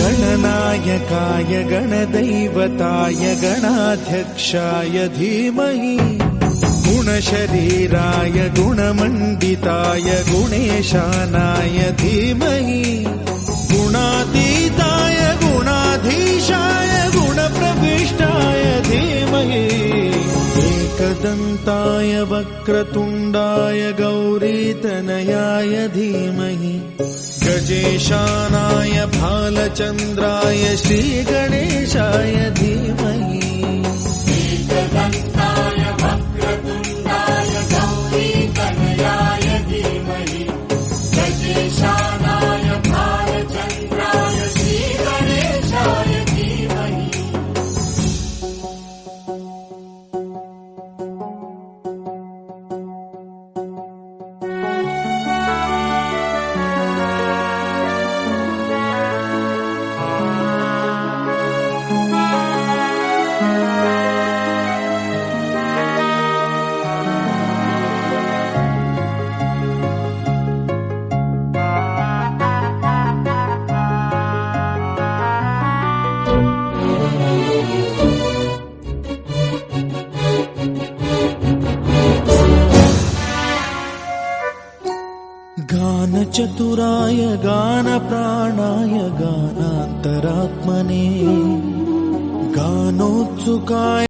गणनायकाय गणदैवताय गणाध्यक्षाय धीमहि गुणशरीराय गुणमण्डिताय गुणेशानाय धीमहि गुणातीताय गुणाधीशाय गुणप्रविष्टाय धीमहि एकदन्ताय वक्रतुण्डाय गौरीतनयाय धीमहि गजेशानाय भालचन्द्राय श्रीगणेशाय धीमहि एकदन्ताय वक्रतुण्डाय गौरीतनयाय धीमहि गजेशानाय भालचन्द्राय श्रीगणेशाय धीमहि गानचतुराय गानप्राणाय गानान्तरात्मने गानोत्सुकाय